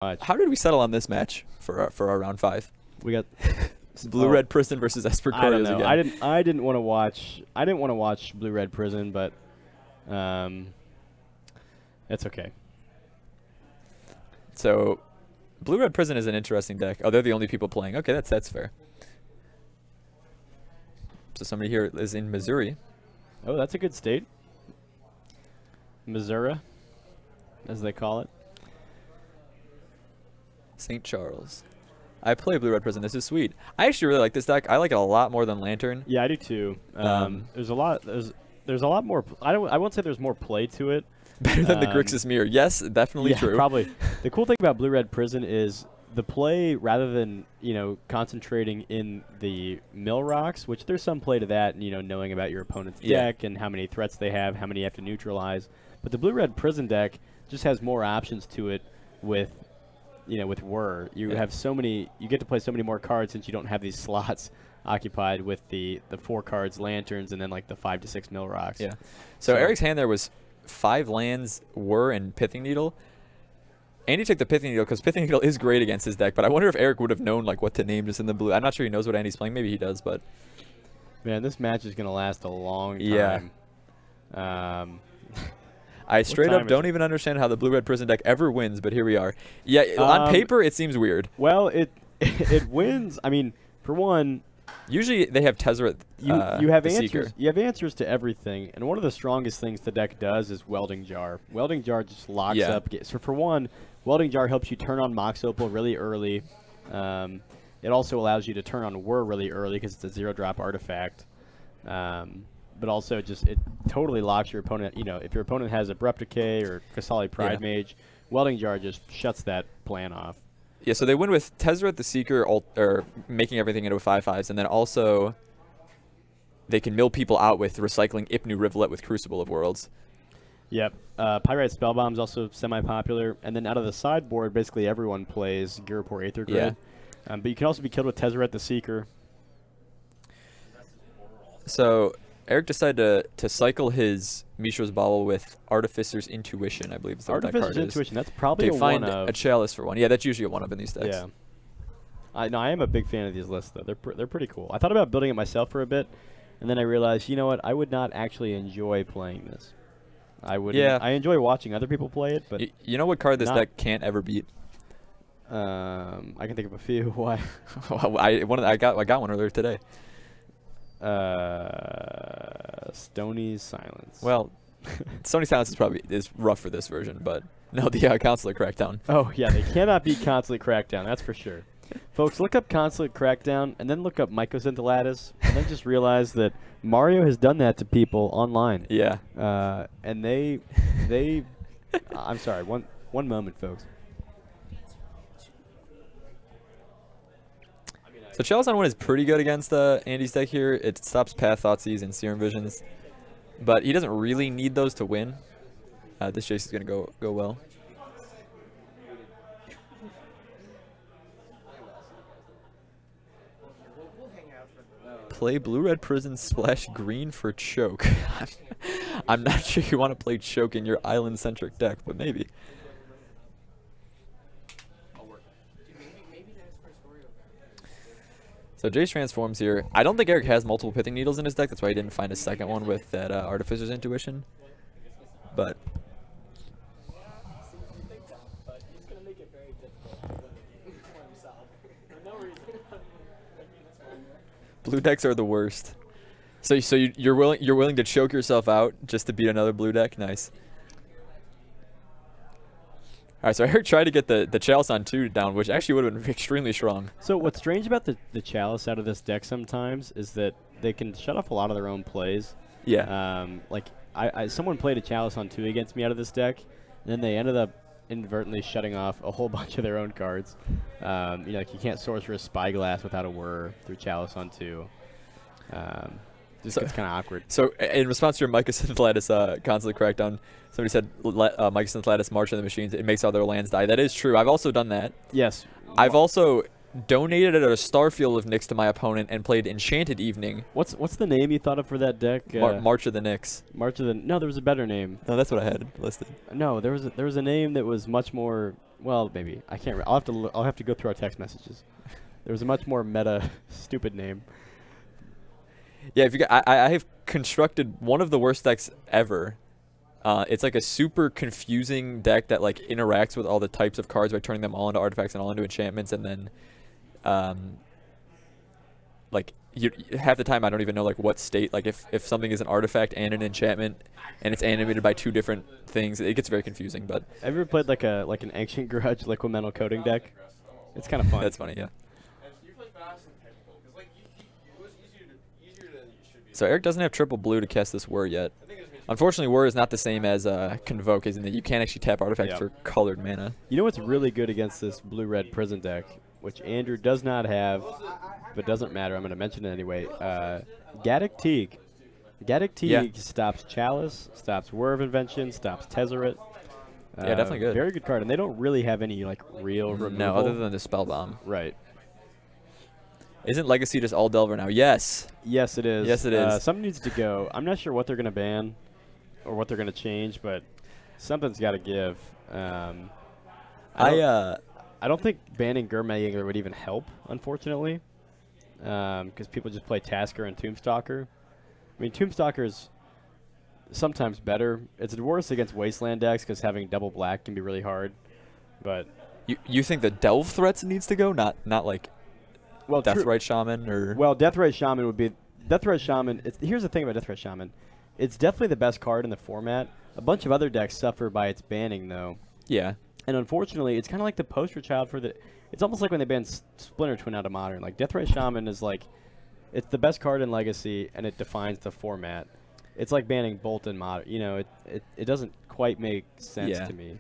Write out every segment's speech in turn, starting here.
How did we settle on this match for our round 5? We got Blue Red Prison versus Esper I don't Coryos know. again. I didn't want to watch. I didn't want to watch Blue Red Prison, but it's okay. So, Blue Red Prison is an interesting deck. Oh, they're the only people playing. Okay, that's fair. So somebody here is in Missouri. Oh, that's a good state. Missouri, as they call it. St. Charles. I play Blue Red Prison. This is sweet. I actually really like this deck. I like it a lot more than Lantern. Yeah, I do too. There's a lot. There's a lot more. I won't say there's more play to it. Better than the Grixis Mirror. Yes, definitely yeah, true. Probably. The cool thing about Blue Red Prison is the play, rather than concentrating in the mill rocks, which there's some play to that, knowing about your opponent's deck and how many threats they have, how many you have to neutralize. But the Blue Red Prison deck just has more options to it with. With Whir, you have so many. You get to play so many more cards since you don't have these slots occupied with the 4 cards, lanterns, and then like the 5 to 6 mill rocks. Yeah. So Eric's hand there was 5 lands, Whir, and Pithing Needle. Andy took the Pithing Needle because Pithing Needle is great against his deck. But I wonder if Eric would have known like what to name just in the blue. I'm not sure he knows what Andy's playing. Maybe he does, but man, this match is gonna last a long time. Yeah. I straight up don't even understand how the Blue Red Prison deck ever wins, but here we are. Yeah, on paper it seems weird. Well, it wins. I mean, for one, usually they have Tezzeret. You have answers. Seeker. You have answers to everything, and one of the strongest things the deck does is Welding Jar. Welding Jar just locks up. So for one, Welding Jar helps you turn on Mox Opal really early. It also allows you to turn on Whir really early because it's a 0-drop artifact. But also it totally locks your opponent. If your opponent has Abrupt Decay or Kasali Pride Mage, Welding Jar just shuts that plan off. Yeah, so they win with Tezzeret the Seeker, or making everything into a 5/5s, and then also they can mill people out with recycling Ipnu Rivulet with Crucible of Worlds. Yep. Pyrite Spellbomb is also semi-popular, and then out of the sideboard, basically everyone plays Girapur Aether Grid. Yeah. But you can also be killed with Tezzeret the Seeker. So Eric decided to cycle his Mishra's Bauble with Artificer's Intuition, I believe is what that card is. Artificer's Intuition, that's probably to find a chalice for one. Yeah, that's usually a 1-of in these decks. Yeah. I am a big fan of these lists, though. They're pretty cool. I thought about building it myself for a bit, and then I realized, you know what? I would not actually enjoy playing this. I would. Yeah. I enjoy watching other people play it, but you know what card this deck can't ever beat? I can think of a few. Why? I got one earlier today. Stony's Silence. Well, Stony's Silence is rough for this version, but no, the Consulate Crackdown. Oh yeah, they cannot beat Consulate Crackdown. That's for sure. Folks, look up Consulate Crackdown and then look up Mycosynthellatus, and then just realize that Mario has done that to people online. Yeah. And they I'm sorry. One moment, folks. So Chalice on 1 is pretty good against Andy's deck here. It stops Path, Thoughtseize, and Serum Visions. But he doesn't really need those to win. This chase is going to go well. Play Blue Red Prison / green for Choke. I'm not sure you want to play Choke in your island-centric deck, but maybe. So Jace transforms here. I don't think Eric has multiple Pithing Needles in his deck. That's why he didn't find a second one with that Artificer's Intuition. But blue decks are the worst. So you're willing to choke yourself out just to beat another blue deck? Nice. All right, so Eric tried to get the Chalice on 2 down, which actually would have been extremely strong. So what's strange about the Chalice out of this deck sometimes is that they can shut off a lot of their own plays. Yeah. Like someone played a Chalice on 2 against me out of this deck, and then they ended up inadvertently shutting off a whole bunch of their own cards. Like you can't Sorcerer a Spyglass without a Whir through Chalice on 2. Just gets kind of awkward. So in response to your Mycosynthellatus Consulate Crackdown, somebody said Mycosynthellatus March of the Machines. It makes all their lands die. That is true. I've also done that. Yes. I've also donated a Starfield of Nyx to my opponent and played Enchanted Evening. What's the name you thought of for that deck? March of the Nyx. No, there was a better name. No, that's what I had listed. No, there was a name that was much more Well, maybe I can't. I'll have to. I'll have to go through our text messages. There was a much more meta, stupid name. Yeah, if you got, I have constructed one of the worst decks ever. It's like a super confusing deck that like interacts with all the types of cards by turning them all into artifacts and all into enchantments, and then, like half the time I don't even know like what state. Like if something is an artifact and an enchantment, and it's animated by two different things, it gets very confusing. But have you ever played like an Ancient Grudge liquid metal coating deck? It's kind of fun. That's funny, yeah. So Eric doesn't have triple blue to cast this Whir yet. Unfortunately, Whir is not the same as Convoke, is in that you can't actually tap artifacts for colored mana. You know what's really good against this blue-red prison deck, which Andrew does not have, but doesn't matter. I'm going to mention it anyway. Gaddock Teague. Gaddock Teague stops Chalice, stops Whir of Invention, stops Tezzeret. Yeah, definitely good. Very good card, and they don't really have any like real removal. No, other than the Spell Bomb. Right. Isn't Legacy just all Delver now? Yes. Yes, it is. Yes, it is. Something needs to go. I'm not sure what they're going to ban or what they're going to change, but something's got to give. I don't think banning Gurmaging would even help, unfortunately, because people just play Tasker and Tombstalker. I mean, Tombstalker is sometimes better. It's worse against Wasteland decks because having double black can be really hard. But you think the Delve threats needs to go, not like Deathrite Shaman or Deathrite Shaman would be Deathrite Shaman. Here's the thing about Deathrite Shaman. It's definitely the best card in the format. A bunch of other decks suffer by its banning, though. Yeah. And unfortunately, it's kind of like the poster child for the. It's almost like when they banned Splinter Twin out of Modern. Like Deathrite Shaman is like, it's the best card in Legacy, and it defines the format. It's like banning Bolt in Modern. You know, it doesn't quite make sense to me.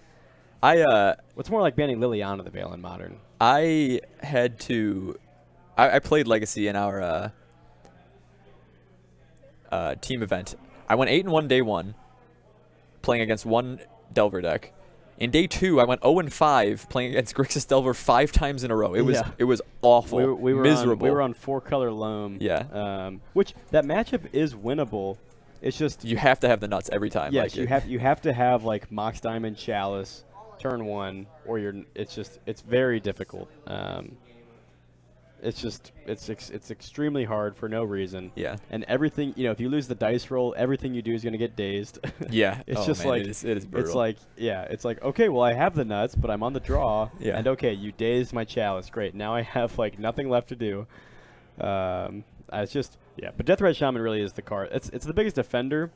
It's more like banning Liliana the Veil in Modern. I had to. I played Legacy in our team event. I went 8-1 day 1, playing against one Delver deck. In day 2, I went 0-5, playing against Grixis Delver 5 times in a row. It was awful, we were miserable. We were on 4-color loam. Yeah. Which that matchup is winnable. It's just you have to have the Nuts every time. Yes, like you have to have like Mox Diamond Chalice turn 1, or it's very difficult. It's extremely hard for no reason. Yeah. And everything, if you lose the dice roll, everything you do is going to get dazed. Yeah. It's just like it is brutal. It's like okay, well I have the nuts, but I'm on the draw. Yeah. And okay, you dazed my Chalice. Great. Now I have like nothing left to do. It's just but Deathrite Shaman really is the card. It's the biggest defender,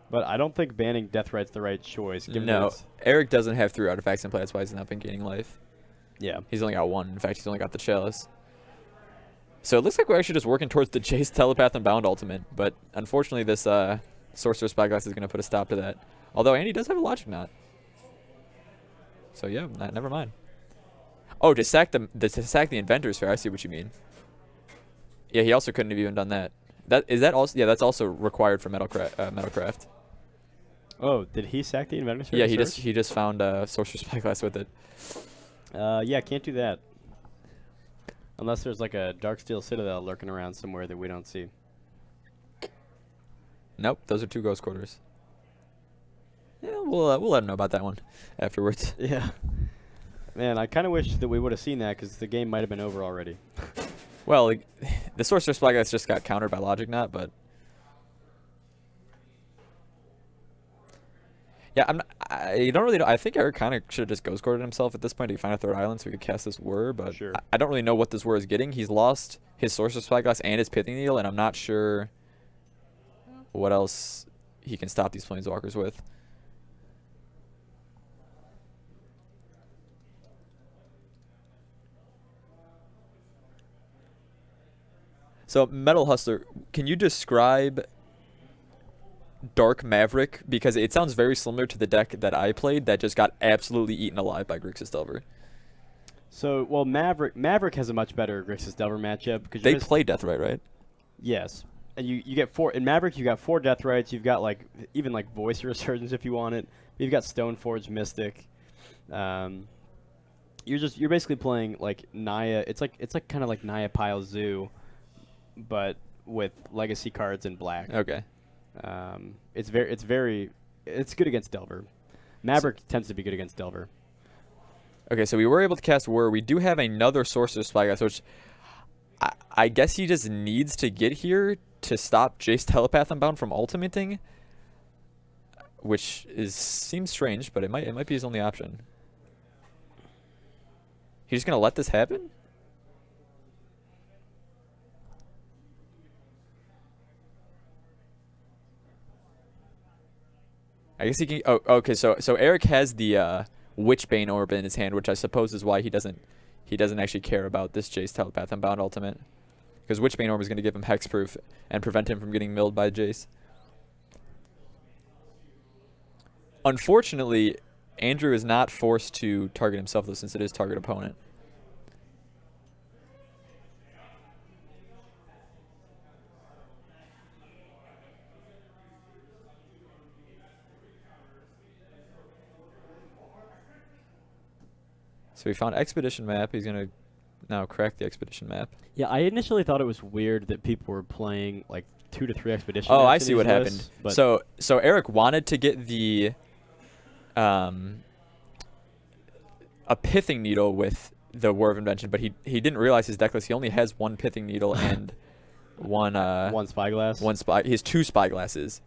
but I don't think banning Deathrite's the right choice. No, Eric doesn't have 3 artifacts in play. That's why he's not been gaining life. Yeah. He's only got 1. In fact, he's only got the Chalice. So it looks like we're actually just working towards the Jace, Telepath, and Bound Ultimate, but unfortunately this Sorcerer Spyglass is going to put a stop to that. Although Andy does have a Logic Knot. So yeah, never mind. Oh, to sack the Inventor's Fair, I see what you mean. Yeah, he also couldn't have even done that. That's also required for Metalcraft. Oh, did he sack the Inventor's Fair? Yeah, he just found Sorcerer Spyglass with it. Yeah, can't do that. Unless there's like a Darksteel Citadel lurking around somewhere that we don't see. Nope, those are 2 Ghost Quarters. Yeah, we'll let him know about that one afterwards. Yeah. Man, I kind of wish that we would have seen that because the game might have been over already. Well, the Sorcerer Spyglass just got countered by Logic Knot, but yeah, you don't really know. I think Eric kind of should have just Ghost Quartered himself at this point to find a 3rd island so he could cast this Whir, but sure. I don't really know what this Whir is getting. He's lost his Sorcerer Spyglass and his Pithing Needle, and I'm not sure what else he can stop these Planeswalkers with. So, Metal Hustler, can you describe Dark Maverick? Because it sounds very similar to the deck that I played that just got absolutely eaten alive by Grixis Delver. So, well, Maverick has a much better Grixis Delver matchup because they play Deathrite, right? Yes, and you get 4 in Maverick. You got 4 Deathrites. You've got like even like Voice Resurgence if you want it. You've got Stoneforge Mystic. You're basically playing like Naya. It's like kind of like Naya Pile Zoo, but with legacy cards in black. Okay. It's good against Delver. Maverick tends to be good against Delver. Okay, so we were able to cast Whir. We do have another Sorcerer's Spyglass, which I guess he just needs to get here to stop Jace Telepath Unbound from ultimating, which seems strange, but it might be his only option. He's just gonna let this happen? I guess he can. Oh, okay. So Eric has the Witchbane Orb in his hand, which I suppose is why he doesn't actually care about this Jace Telepath Unbound ultimate, because Witchbane Orb is going to give him hexproof and prevent him from getting milled by Jace. Unfortunately, Andrew is not forced to target himself though, since it is target opponent. So we found Expedition map. He's going to now crack the Expedition map. Yeah, I initially thought it was weird that people were playing like 2 to 3 Expedition Oh, maps I in see these what lists, happened. So Eric wanted to get the a Pithing Needle with the War of Invention, but he didn't realize his deck list. He only has 1 Pithing Needle and one Spyglass. He has 2 Spyglasses.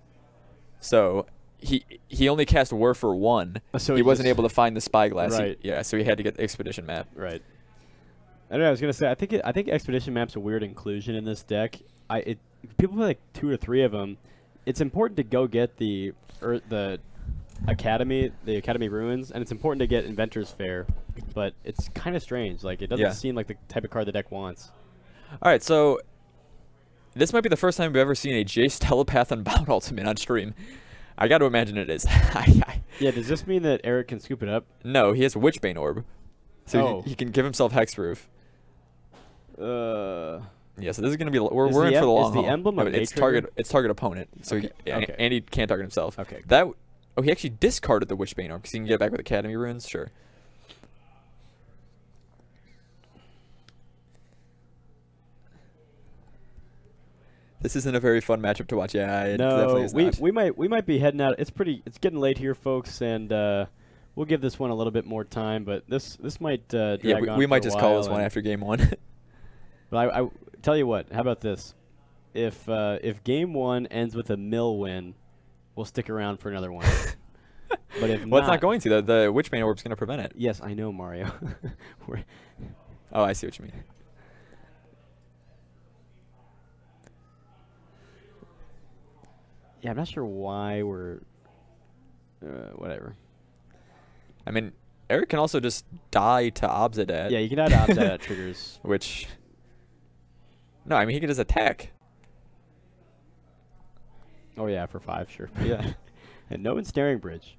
So he only cast War for 1. So he wasn't able to find the Spyglass. Right. Yeah, so he had to get the Expedition map. Right. I don't know. I was gonna say I think Expedition map's a weird inclusion in this deck. People play like 2 or 3 of them. It's important to go get the Academy Ruins, and it's important to get Inventor's Fair, but it's kind of strange. Like, it doesn't seem like the type of card the deck wants. All right, so this might be the first time we've ever seen a Jace Telepath Unbound ultimate on stream. I got to imagine it is. Yeah, does this mean that Eric can scoop it up? No, he has a Witchbane Orb, so he can give himself hexproof. Yeah, so this is gonna be we're in for the long haul. Is the emblem it's target opponent. So okay. and he can't target himself. Okay. He actually discarded the Witchbane Orb because he can get it back with Academy Runes. Sure. This isn't a very fun matchup to watch. Yeah, it definitely is not. we might be heading out. It's getting late here, folks, and we'll give this one a little bit more time. But this might drag on. We might just call this one after game 1. But I tell you what. How about this? If game 1 ends with a mill win, we'll stick around for another one. But if well, it's not going to. The Witchbane Orb's going to prevent it. Yes, I know, Mario. Oh, I see what you mean. Yeah, I'm not sure why we're... whatever. I mean, Eric can also just die to Obsidat. Yeah, you can die to Obsidat triggers. Which... No, I mean, he can just attack. Oh, yeah, for 5, sure. Yeah. And no ensnaring bridge.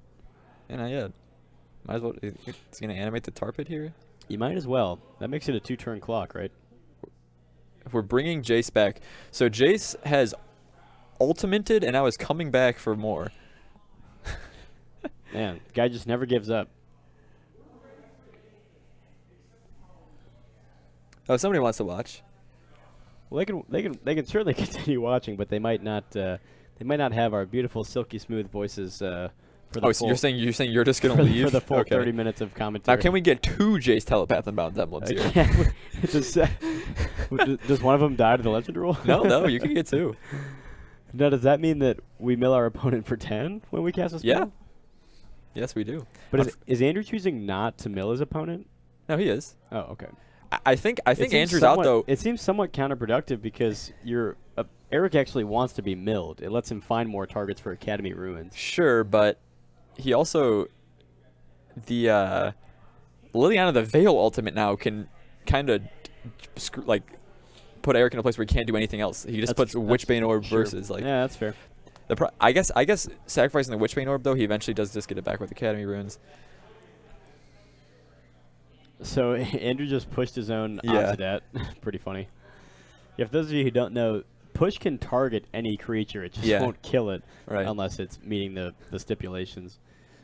Yeah, not yet. Might as well... It's going to animate the Tar Pit here? You might as well. That makes it a 2-turn clock, right? If we're bringing Jace back. So Jace has ultimated and now is coming back for more. Man, guy just never gives up. Oh, somebody wants to watch. Well, they can certainly continue watching, but they might not have our beautiful silky smooth voices for the full. So you're saying you're just gonna leave for the full 30 minutes of commentary. Now, can we get 2 Jace Telepath Unbound emblems here? Does one of them die to the legend rule? No, you can get 2. Now, does that mean that we mill our opponent for 10 when we cast a spell? Yeah. Yes, we do. But is Andrew choosing not to mill his opponent? No, he is. Oh, okay. I think Andrew's out though. It seems somewhat counterproductive because Eric actually wants to be milled. It lets him find more targets for Academy Ruins. Sure, but he also the Liliana the Veil ultimate now can kind of like put Eric in a place where he can't do anything else. He just puts Witchbane Orb versus like. Yeah, that's fair. I guess sacrificing the Witchbane Orb though, he eventually does just get it back with Academy Ruins. So Andrew just pushed his own Obsidat. Pretty funny. Yeah, for those of you who don't know, push can target any creature. It just won't kill it unless it's meeting the stipulations.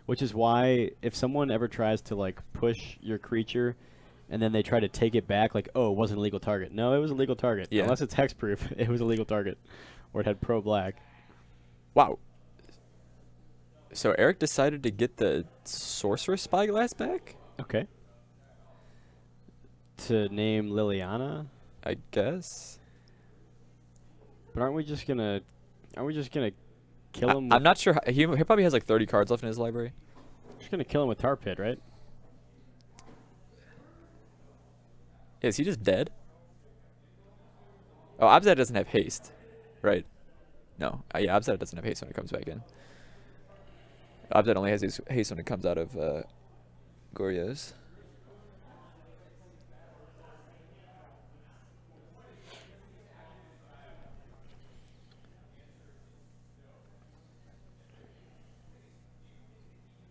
Which is why if someone ever tries to like push your creature and then they try to take it back, like, oh, it wasn't a legal target. No, it was a legal target. Yeah. Unless it's hexproof, it was a legal target. Or it had pro black. Wow. So Eric decided to get the Sorcerer's Spyglass back? Okay. to name Liliana, I guess. but aren't we just gonna kill him? I'm not sure. He probably has like 30 cards left in his library. Just gonna kill him with Tar Pit, right? Yeah, is he just dead? Oh, Abzad doesn't have haste, right? No. Yeah, Abzad doesn't have haste when it comes back in. Abzad only has his haste when it comes out of Goryo's.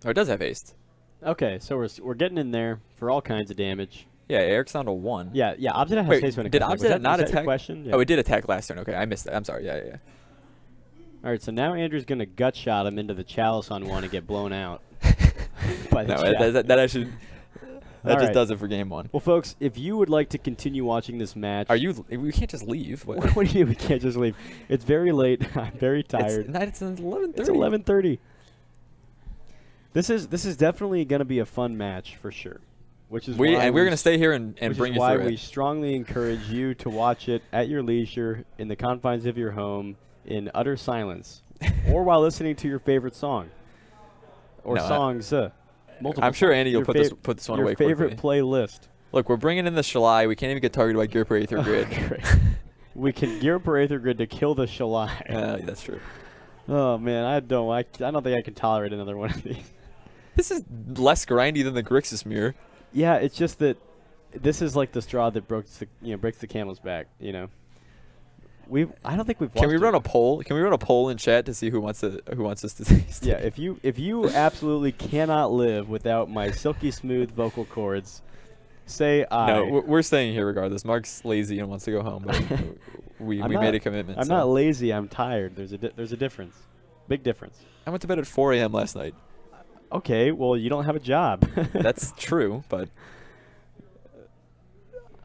Oh, it does have haste. Okay, so we're getting in there for all kinds of damage. Yeah, Eric's down to 1. Yeah, Abzad has Wait, haste when it did comes back. Abzad not was that your attack? question? Yeah. Oh, it did attack last turn. Okay, I missed that. I'm sorry. Yeah. All right, so now Andrew's gonna gut shot him into the chalice on 1 and get blown out. By the No, chat. that actually All just right. does it for game 1. Well, folks, if you would like to continue watching this match, We can't just leave. what do you mean we can't just leave? It's very late. I'm very tired. It's 11:30. It's 11:30. This is definitely going to be a fun match for sure. Which is why we're gonna stay here and which bring is you why through we it. strongly encourage you to watch it at your leisure, in the confines of your home, in utter silence, or while listening to your favorite song, or songs. Multiple. I'm sure songs. Andy will put this one your away favorite quickly. playlist. Look, we're bringing in the Shalai. We can't even get targeted by Gear per Aether Grid. We can gear per Aether Grid to kill the Shalai. That's true. Oh man, I don't think I can tolerate another one of these. This is less grindy than the Grixis mirror. Yeah, it's just that this is like the straw that breaks the camel's back. You know, I don't think we've. Can we run a poll? Can we run a poll in chat to see who wants us to taste? Yeah, if you absolutely cannot live without my silky smooth vocal cords, say I. No, we're staying here regardless. Mark's lazy and wants to go home, but we made a commitment. I'm not lazy. I'm tired. There's a difference, big difference. I went to bed at 4 a.m. last night. Okay, well you don't have a job. That's true, but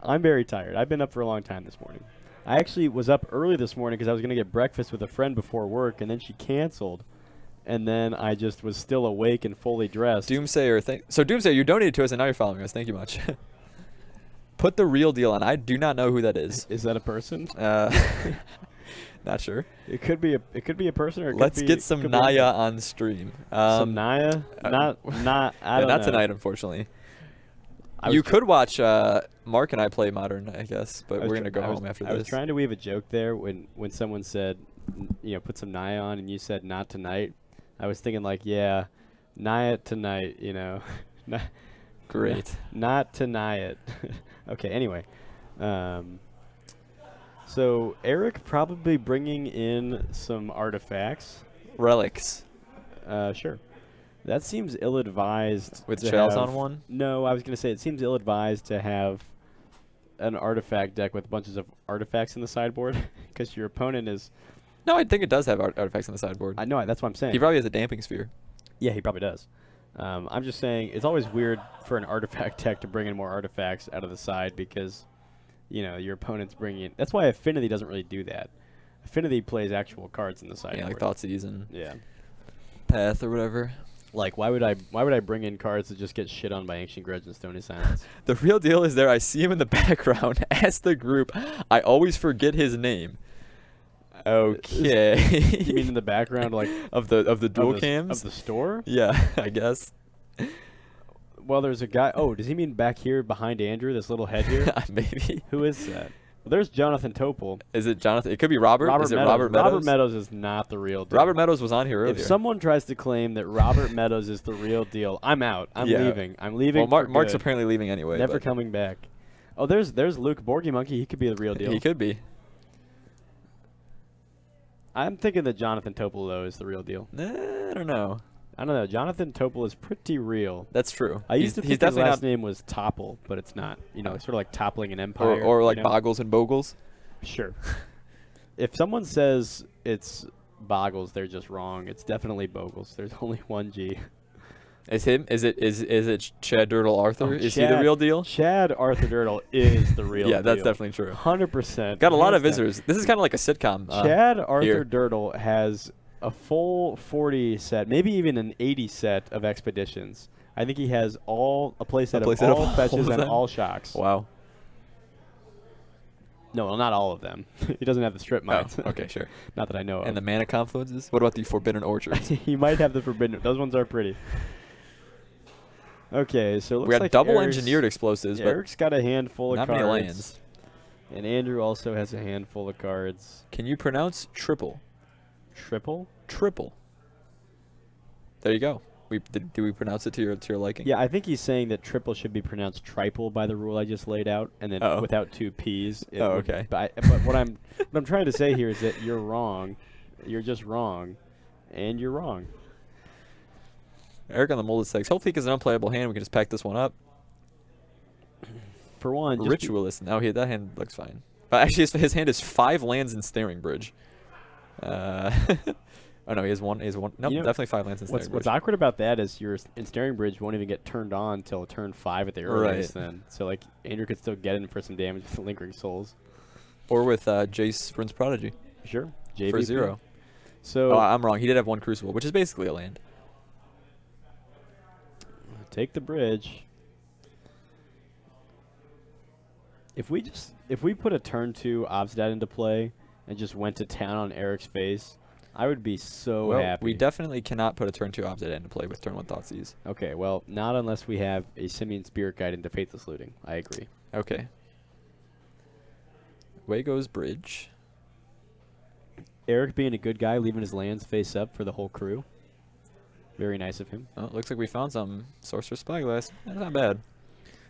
I'm very tired. I've been up for a long time this morning. I actually was up early this morning because I was going to get breakfast with a friend before work, and then she canceled. And then I just was still awake and fully dressed. Doomsayer, so Doomsayer, you donated to us and now you're following us. Thank you much. Put the real deal on. I do not know who that is. Is that a person? Not sure. It could be a person, or Let's get some Naya on stream. Some Naya? I don't not know. tonight, unfortunately. You could watch Mark and I play Modern, I guess, but we're gonna go home after this. I was trying to weave a joke there when someone said, put some Naya on, and you said not tonight. I was thinking like, yeah, Naya tonight, Great. Not tonight. Okay. Anyway, so Eric probably bringing in some artifacts. Relics. Sure. That seems ill-advised. With shells on one? No, I was going to say it seems ill-advised to have an artifact deck with bunches of artifacts in the sideboard because your opponent is... No, I think it does have artifacts on the sideboard. I know, that's what I'm saying. He probably has a damping sphere. Yeah, he probably does. I'm just saying it's always weird for an artifact deck to bring in more artifacts out of the side because, your opponent's bringing in... That's why Affinity doesn't really do that. Affinity plays actual cards in the sideboard. Yeah, like Thoughtseize and Path or whatever. Like, why would I bring in cards that just get shit on by Ancient Grudge and Stony Silence? The real deal is there. I see him in the background. Ask the group. I always forget his name. Okay. You mean in the background, like of the dual cams of the store? Yeah, I guess. Well, there's a guy. Oh, does he mean back here behind Andrew? This little head here? Maybe. Who is that? Well, there's Jonathan Topol. Is it Jonathan? It could be Robert. Is it Meadows. Robert Meadows? Robert Meadows is not the real deal. Robert Meadows was on here earlier. If someone tries to claim that Robert Meadows is the real deal, I'm out. I'm leaving. I'm leaving. Well, for Mark's good. apparently leaving anyway. Never coming back. Oh, there's Luke Borgie Monkey. He could be the real deal. He could be. I'm thinking that Jonathan Topol, though, is the real deal. I don't know. Jonathan Topol is pretty real. That's true. I used to think his last name was Topple, but it's not. Sort of like toppling an empire. Or like Boggles and Bogles. Sure. If someone says it's Boggles, they're just wrong. It's definitely Bogles. There's only one G. Is it Chad Dirtle Arthur? Oh, is he the real deal? Chad Arthur Dirtle is the real deal. Yeah, that's definitely true. 100%. Got a lot of visitors. This is kind of like a sitcom. Chad Arthur Dirtle has a full 40 set, maybe even an 80 set of expeditions. I think he has a playset of all fetches and all shocks. Wow. No, well, not all of them. He doesn't have the strip mines. Oh, okay, sure. Not that I know of. And the mana confluences? What about the Forbidden Orchards? He might have the forbidden. Those ones are pretty. Okay, so it looks We got like double Eric's, engineered explosives, but Eric's got a handful of not cards. many lands. And Andrew also has a handful of cards. Can you pronounce triple? Triple? Triple. There you go. Did we pronounce it to your liking? Yeah, I think he's saying that triple should be pronounced triple by the rule I just laid out, and then without two P's. Oh, okay. But what I'm trying to say here is that you're wrong. You're just wrong, and you're wrong. Eric on the molded sex. Hopefully, because an unplayable hand, we can just pack this one up. For one, Ritualist. No, that hand looks fine. But actually, his hand is 5 lands in Staring Bridge. Oh no, he has one. Nope, definitely 5 lands in Staring Bridge. What's awkward about that is your Ensnaring Bridge won't even get turned on until turn 5 at the earliest. Then, so like Andrew could still get in for some damage with Lingering Souls, or with Jace Prince Prodigy. Sure, JVP. For 0. So I'm wrong. He did have 1 Crucible, which is basically a land. Take the bridge. If we put a turn 2 Obsidian into play and just went to town on Eric's face, I would be so happy. We definitely cannot put a turn 2 Obsidian into play with turn 1 Thoughtseize. Okay, well, not unless we have a Simian Spirit Guide into Faithless Looting. I agree. Okay. Away goes bridge. Eric being a good guy, leaving his lands face up for the whole crew. Very nice of him. Oh, looks like we found some Sorcerer's Spyglass. That's not bad.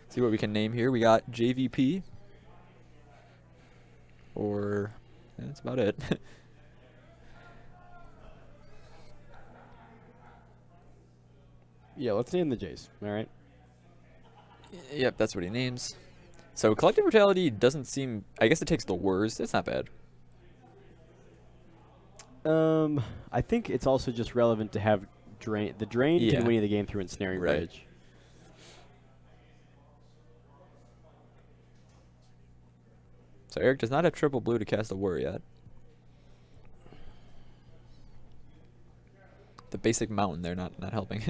See what we can name here. We got JVP. Or that's about it. Yeah, let's name the Jace. All right. Yep, that's what he names. So Collective Brutality doesn't seem... I guess it takes the worst. It's not bad. I think it's also just relevant to have drain. The drain can win you the game through Ensnaring Bridge. So Eric does not have triple blue to cast a Worry yet. The basic mountain there not helping.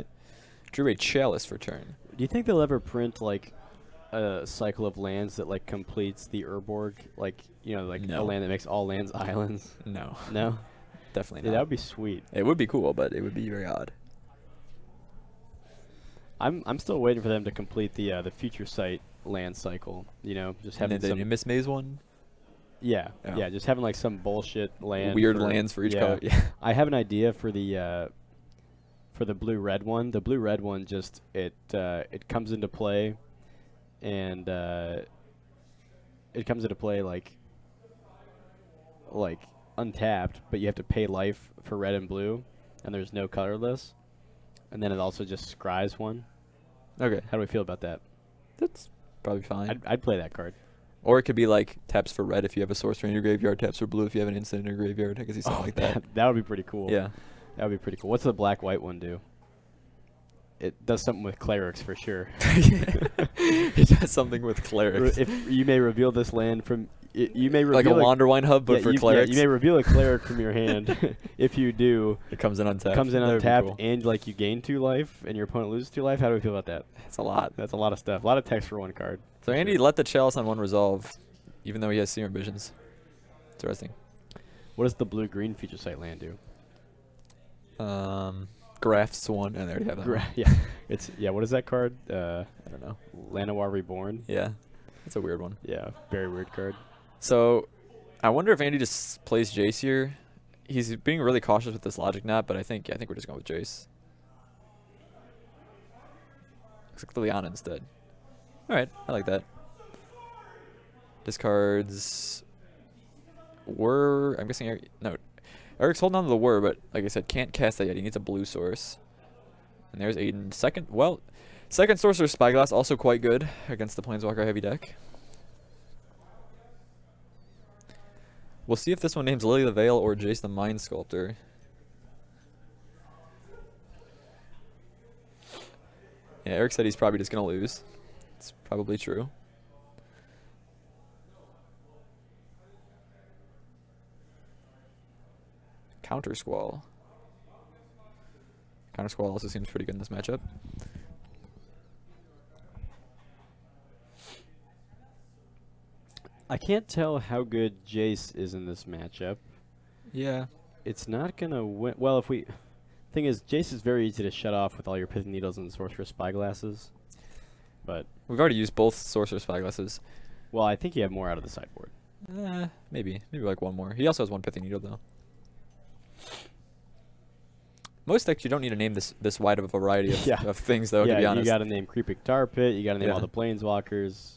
Drew a Chalice for turn. Do you think they'll ever print like a cycle of lands that like completes the Urborg, like a land that makes all lands islands? No. No. Definitely Yeah, not. that would be sweet. It would be cool, but it would be very odd. I'm still waiting for them to complete the Future Sight land cycle. Just having the Miss Maze one. Yeah, just having like some bullshit land. Weird lands for each color. Yeah. I have an idea for the blue-red one. The blue-red one just it comes into play, and it comes into play like untapped, but you have to pay life for red and blue, and there's no colorless, and then it also just scries one. Okay. How do we feel about that? That's probably fine. I'd play that card. Or it could be like taps for red if you have a sorcerer in your graveyard, taps for blue if you have an instant in your graveyard. I can see something like that. That would be pretty cool. Yeah. That would be pretty cool. What's the black-white one do? It does something with clerics for sure. It does something with clerics. If you may reveal this land from... You may reveal like a Wanderwine hub, but for clerics? Yeah, you may reveal a cleric from your hand. If you do... It comes in untapped. Cool. And you gain 2 life, and your opponent loses 2 life. How do we feel about that? That's a lot. That's a lot of stuff. A lot of text for 1 card. So Andy let the Chalice on 1 resolve, even though he has Serum Visions. Interesting. What does the blue-green Future Sight land do? Grafts 1, and I already have that one. Yeah. What is that card? I don't know. Llanowar Reborn? Yeah. That's a weird one. Yeah, very weird card. So, I wonder if Andy just plays Jace here. He's being really cautious with this Logic Knot, but I think we're just going with Jace. Looks like Liliana instead. Alright, I like that. Discards... I'm guessing Eric... No. Eric's holding on to the Whir, but like I said, can't cast that yet. He needs a blue source. And there's Aiden. Second Sorcerer's Spyglass, also quite good against the Planeswalker heavy deck. We'll see if this one names Lily the Veil or Jace the Mind Sculptor. Yeah, Eric said he's probably just going to lose. It's probably true. Counter Squall. Counter Squall also seems pretty good in this matchup. I can't tell how good Jace is in this matchup. Yeah. It's not going to win. Well, if we... Thing is, Jace is very easy to shut off with all your Pithing Needles and Sorcerer Spyglasses. But... We've already used both Sorcerer Spyglasses. Well, I think you have more out of the sideboard. Maybe. Maybe like one more. He also has one Pithing Needle, though. Most decks, you don't need to name this wide of a variety of things, though, to be honest. You got to name Creeping Tar Pit. You got to name all the Planeswalkers.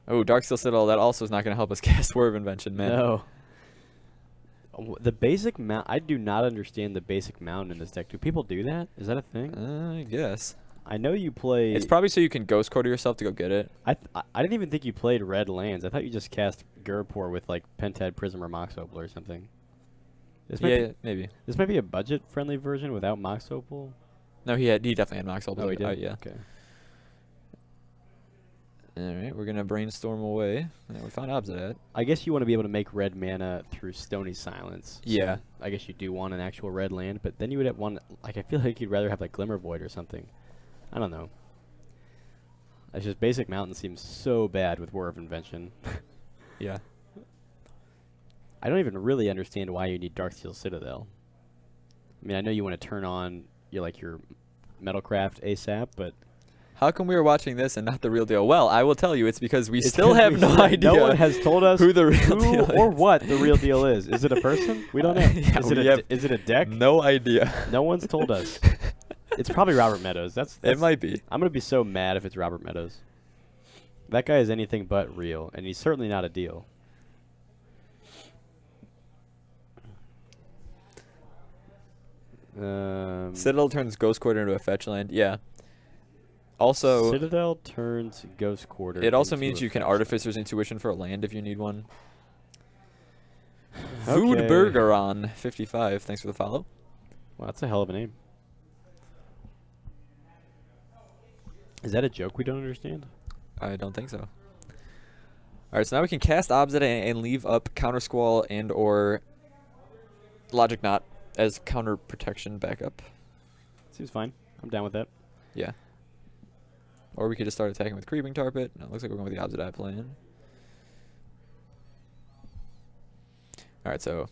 Oh, Darksteel Citadel, that also is not going to help us cast Swerve Invention, man. No. The basic mount, I do not understand the basic mount in this deck. Do people do that? Is that a thing? I guess. I know you play... It's probably so you can Ghost Quarter yourself to go get it. I didn't even think you played red lands. I thought you just cast Gurpor with, like, Pentad Prism or Mox Opal or something. Maybe. This might be a budget-friendly version without Mox Opal. No, he definitely had Mox Opal. Oh, he did? Yeah. Okay. Alright, we're going to brainstorm away. Yeah, we found Obsidian. I guess you want to be able to make red mana through Stony Silence. Yeah. So I guess you do want an actual red land, but then you would have one... Like, I feel like you'd rather have, like, Glimmer Void or something. I don't know. It's just Basic Mountain seems so bad with War of Invention. Yeah. I don't even really understand why you need Darksteel Citadel. I mean, I know you want to turn on your Metalcraft ASAP, but... How come we were watching this and not the real deal? Well, I will tell you, it's because we still have no idea. No one has told us who the real deal is. Or what the real deal is. Is it a person? We don't know. Is it a deck? No idea. No one's told us. It's probably Robert Meadows. That's it might be. I'm going to be so mad if it's Robert Meadows. That guy is anything but real, and he's certainly not a deal. Citadel turns Ghost Quarter into a fetch land. Yeah. Also, Citadel turns Ghost Quarter. It also means you can Artificer's Intuition for a land if you need one. Food Burger on 55. Thanks for the follow. Wow, that's a hell of a name. Is that a joke we don't understand? I don't think so. All right, so now we can cast Obsidian and leave up Counter Squall and or Logic Knot as counter protection backup. Seems fine. I'm down with that. Yeah. Or we could just start attacking with Creeping Tar Pit. No, it looks like we're going with the Obsidian plan. Alright, so...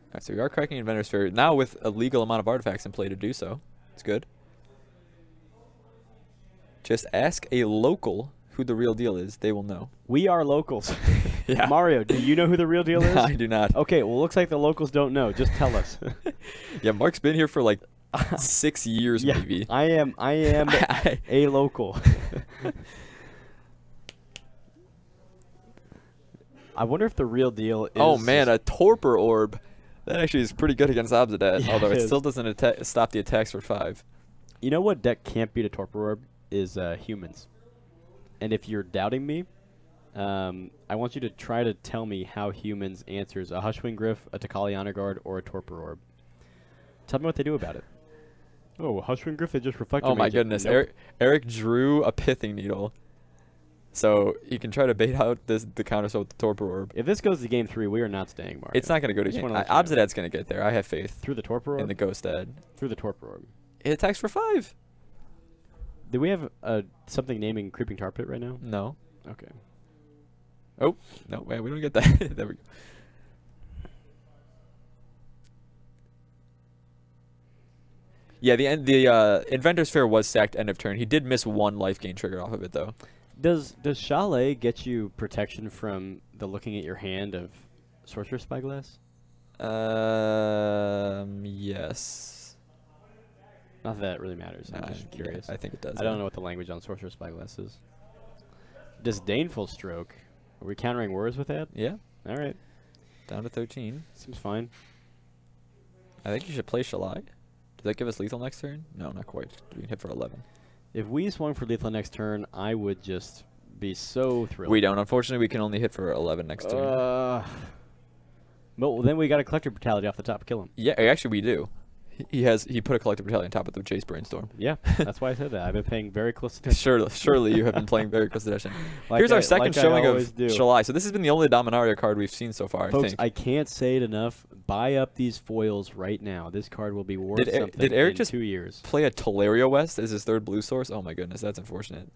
Alright, so we are cracking Inventor's Sphere now with a legal amount of artifacts in play to do so. It's good. Just ask a local who the real deal is. They will know. We are locals. Yeah. Mario, do you know who the real deal is? I do not. Okay, well, looks like the locals don't know. Just tell us. Yeah, Mark's been here for like 6 years, yeah, maybe. I am a local. I wonder if the real deal is... Oh, man, a Torpor Orb. That actually is pretty good against Obsidian, yeah, although it still doesn't stop the attacks for 5. You know what deck can't beat a Torpor Orb? Is humans. And if you're doubting me, I want you to try to tell me how humans answers a Hushwing Gryff, a Takali Honor Guard, or a Torpor Orb. Tell me what they do about it. Oh, Hushwing Gryff, they just reflect. Oh my goodness, nope. Eric drew a Pithing Needle, so he can try to bait out the counter with the Torpor Orb. If this goes to game 3, we are not staying, Mario. It's not going to go to game. Obsidian's going to get there. I have faith. Through the Torpor Orb? In the Ghost Dad. Through the Torpor Orb. It attacks for 5. Do we have something naming Creeping Tar Pit right now? No. Okay. Oh, no, wait, we don't get that. There we go. Yeah, the Inventor's Fair was sacked end of turn. He did miss 1 life gain trigger off of it, though. Does Chalet get you protection from the looking at your hand of Sorcerer Spyglass? Yes. Not that it really matters. I'm just curious. Yeah, I think it does. I don't know what the language on Sorcerer Spyglass is. Disdainful Stroke. Are we countering words with that? Yeah. All right. Down to 13. Seems fine. I think you should play Shalai. Does that give us lethal next turn? No, not quite. We can hit for 11. If we swung for lethal next turn, I would just be so thrilled. We don't. Unfortunately, we can only hit for 11 next turn. Well, then we got a Collector Brutality off the top. Kill him. Yeah, actually we do. he put a collective brutality on top of the Jace Brainstorm. Yeah, that's why I said that. I've been paying very close attention. Surely you have been playing very close attention. Like Here's our second showing of do. July. So this has been the only Dominaria card we've seen so far, Folks, I think. I can't say it enough. Buy up these foils right now. This card will be worth something did Eric in just 2 years. Play a Telerio West as his third blue source? Oh my goodness, that's unfortunate.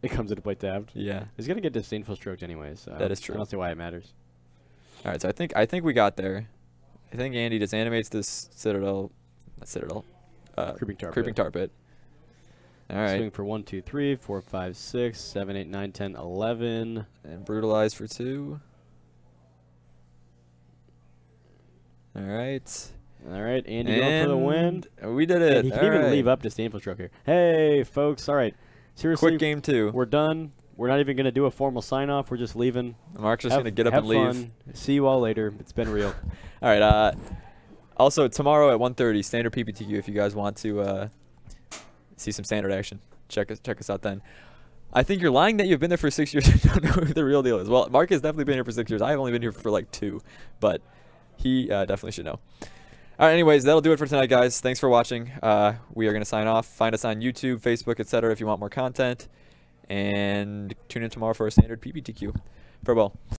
It comes into play tabbed. Yeah. He's gonna get disdainful stroked anyways. So That is true. I don't see why it matters. All right, so I think we got there. I think Andy just animates this creeping tar pit. All right. Swing for 1, 2, 3, 4, 5, 6, 7, 8, 9, 10, 11. And brutalize for 2. All right. All right, Andy going for the win. We did it. And he can even leave up disdainful stroke here. Hey, folks. All right. Seriously. Quick game 2. We're done. We're not even going to do a formal sign-off. We're just leaving. Mark's just going to get up and leave. Fun. See you all later. It's been real. All right. Also, tomorrow at 1:30, standard PPTQ if you guys want to see some standard action. Check us out then. I think you're lying that you've been there for 6 years and don't know who the real deal is. Well, Mark has definitely been here for 6 years. I've only been here for like 2, but he definitely should know. All right, anyways, that'll do it for tonight, guys. Thanks for watching. We are going to sign off. Find us on YouTube, Facebook, etc. if you want more content. And tune in tomorrow for a standard PPTQ. Farewell.